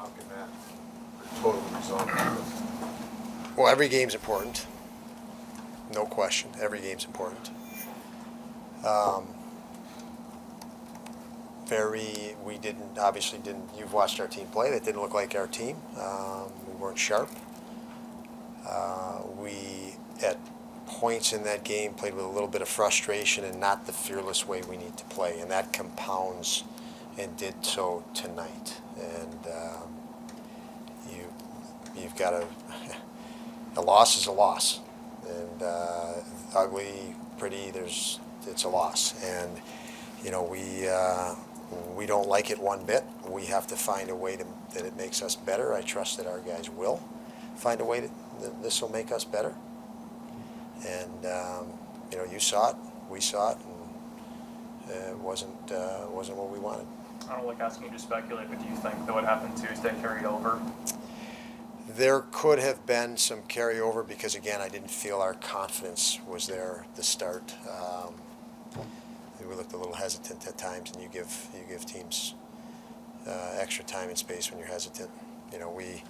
How can that totally resolve this? Well, every game's important. No question. Every game's important. Obviously didn't, you've watched our team play. That didn't look like our team. We weren't sharp. We, at points in that game, played with a little bit of frustration and not the fearless way we need to play. And that compounds and did so tonight. And you've got a loss is a loss. And ugly, pretty, it's a loss. And, we don't like it one bit. We have to find a way that it makes us better. I trust that our guys will find a way that this will make us better. And, you saw it, we saw it, and it wasn't what we wanted. I don't like asking you to speculate, but do you think that what happened Tuesday carried over? There could have been some carryover because, again, I didn't feel our confidence was there at the start. We looked a little hesitant at times, and you give teams extra time and space when you're hesitant. We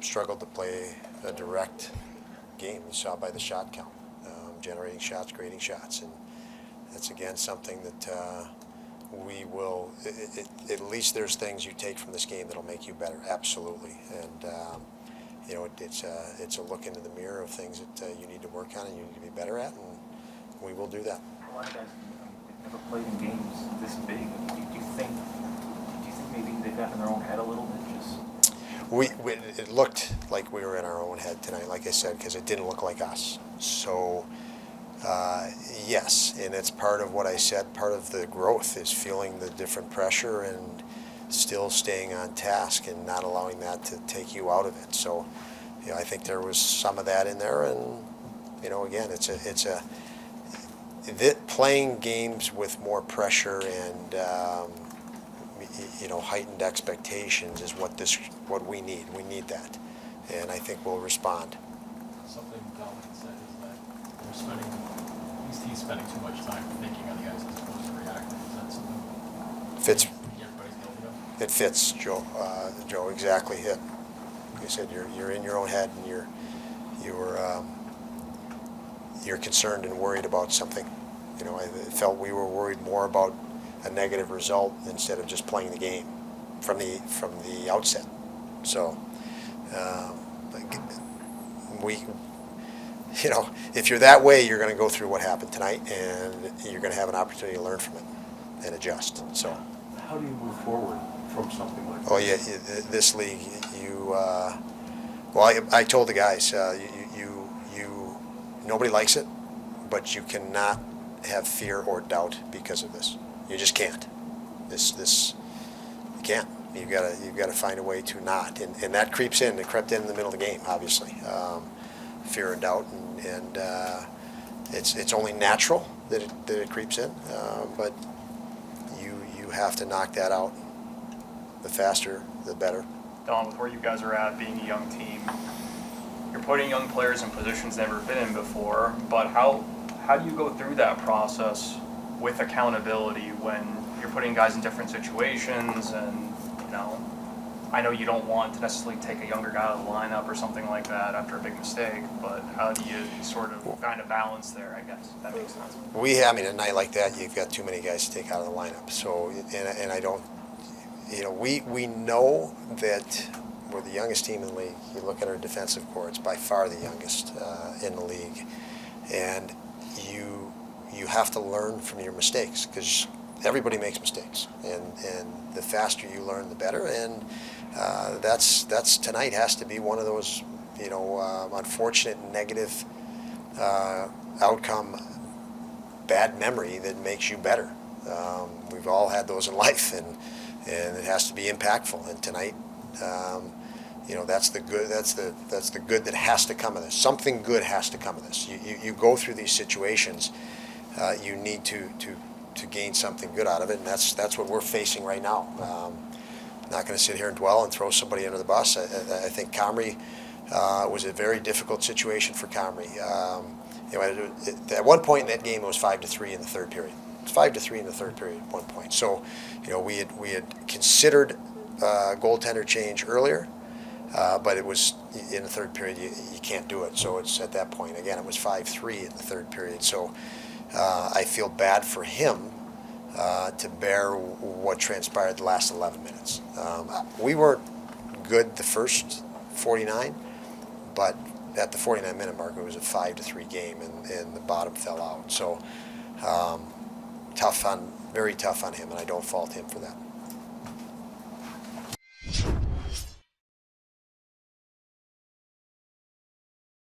struggled to play a direct game. You saw by the shot count, generating shots, creating shots, and that's again something that we will. At least there's things you take from this game that'll make you better. Absolutely, and it's a look into the mirror of things that you need to work on and you need to be better at, and we will do that. A lot of guys have never played in games this big. Do you think maybe they got in their own head a little bit? It looked like we were in our own head tonight, like I said, because it didn't look like us. So, yes, and it's part of what I said. Part of the growth is feeling the different pressure and still staying on task and not allowing that to take you out of it. So, I think there was some of that in there, and again, playing games with more pressure and heightened expectations is what we need. We need that, and I think we'll respond. Something Dalvin said is that he's spending too much time thinking on the ice as opposed to reacting. Is that something Fits. Everybody's guilty of? It fits, Joe. Joe, exactly. Like you said, you're in your own head, and you're concerned and worried about something. I felt we were worried more about a negative result instead of just playing the game from the outset. So, if you're that way, you're going to go through what happened tonight, and you're going to have an opportunity to learn from it and adjust. So, How do you move forward from something like oh this? yeah, this league, I told the guys, nobody likes it, but you cannot have fear or doubt because of this. You just can't. You can't. You've got to find a way to not, and that creeps in. It crept in the middle of the game, obviously. Fear and doubt, and it's only natural that it creeps in, but you have to knock that out. The faster, the better. Don, with where you guys are at, being a young team, you're putting young players in positions they've never been in before, but how do you go through that process with accountability when you're putting guys in different situations? And I know you don't want to necessarily take a younger guy out of the lineup or something like that after a big mistake, but how do you sort of find a balance there, I guess, if that makes sense? A night like that, you've got too many guys to take out of the lineup. So, and I don't, we know that we're the youngest team in the league. You look at our defensive core; it's by far the youngest in the league, and you have to learn from your mistakes because everybody makes mistakes, and the faster you learn, the better. And that's tonight has to be one of those unfortunate negative outcome, bad memory that makes you better. We've all had those in life, and it has to be impactful. And tonight, that's the good. That's the good that has to come of this. Something good has to come of this. You go through these situations. You need to gain something good out of it, and that's what we're facing right now. Not going to sit here and dwell and throw somebody under the bus. I think Comrie was a very difficult situation for Comrie. At one point in that game, it was 5-3 in the third period. It's 5-3 in the third period at one point. So, we had considered goaltender change earlier, but it was in the third period. You can't do it. So it's at that point again. It was 5-3 in the third period. So I feel bad for him to bear what transpired the last 11 minutes. We weren't good the first 49, but at the 49-minute mark, it was a 5-3 game, and the bottom fell out. So very tough on him, and I don't fault him for that.